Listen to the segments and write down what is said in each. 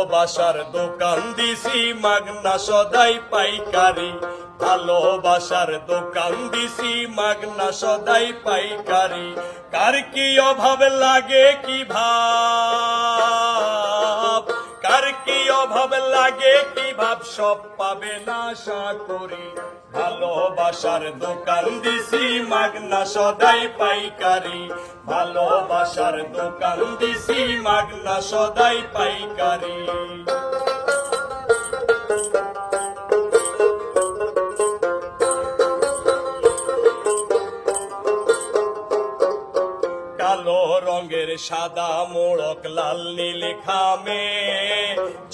ভালোবাসার দোকান দিছি মাগনা সদাই পাইকারি, ভালোবাসার দোকান দিছি মাগনা সদাই পাইকারি। কার কি অভাব লাগে কি ভাব, কার কি অভাব লাগে কি ভাব, সব পাবে না আশা করি। ভালোবাসার দোকান দিছি মাগনা সদাই পাইকারি, ভালোবাসার দোকান দিছি মাগনা সদাই পাইকারি। কালো রঙের সাদা মোড়ক লাল নীল খামে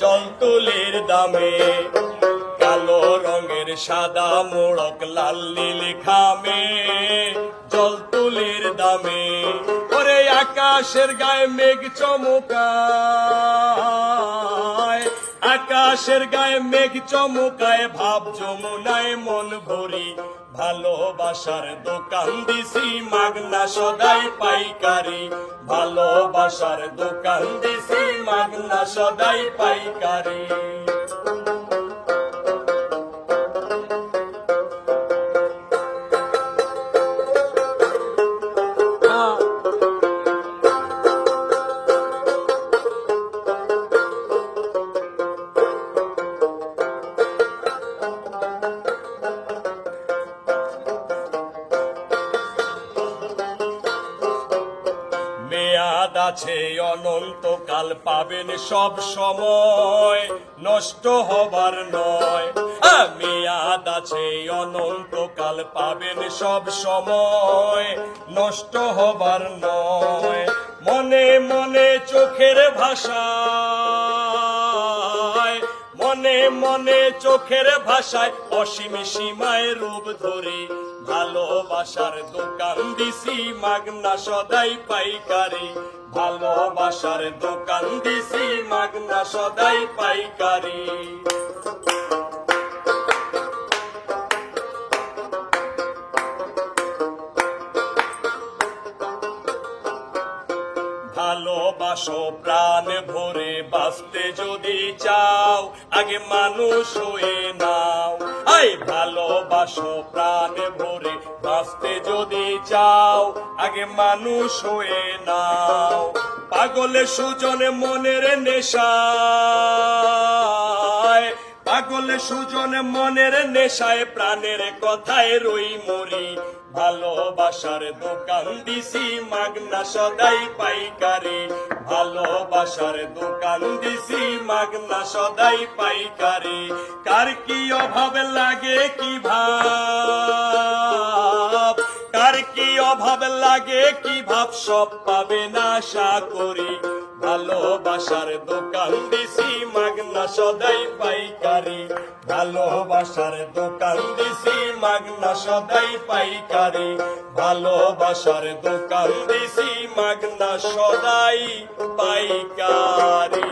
জল তুলির দামে, কালো রঙের সাদা মোড়ক লাল নীল খামে জল তুলির দামে। ওরে আকাশের গায়ে মেঘ চমকায়, আকাশের গায়ে মেঘ চমকায়, ভাব যমুনায় মন ভরি। ভালোবাসার দোকান দিছি মাগনা সদাই পাইকারি, ভালোবাসার দোকান দিছি মাগনা সদাই পাইকারি। মেয়াদ আছে অনন্তকাল, পাবেন সব সময়, নষ্ট হবার নয়। মেয়াদ আছে অনন্তকাল, পাবেন সব সময়, নষ্ট হবার নয়। মনে মনে চোখের ভাষায়, মনে মনে চোখের ভাষায়, অসীম সীমায় রূপ ধরি। ভালোবাসার দোকান দিছি মাগনা সদাই পাইকারি, ভালোবাসার দোকান দিছি মাগনা সদাই পাইকারি। ভালোবাসো প্রাণ ভরে, বাঁচতে যদি চাও আগে মানুষ হয়ে নাও। ভালোবাসো প্রাণ ভরে, বাঁচতে যদি চাও আগে মানুষ হয়ে নাও। পাগলে সুজনে মনের নেশায়, পাগলে সুজনে মনের নেশায়, প্রাণের কথায় রই মরি। ভালোবাসার দোকান দিছি মাগনা সদাই পাইকারি, ভালোবাসার দোকান দিছি মাগনা সদাই পাইকারি। কার কি অভাব লাগে কি ভাব, কার কি অভাব লাগে কি ভাব, সব পাবে না আশা করি। ভালোবাসার দোকান দিছি মাগনা সদাই পাইকারি, ভালোবাসার দোকান দিছি মাগনা সদাই পাইকারি, ভালোবাসার দোকান দিছি মাগনা সদাই পাইকারি।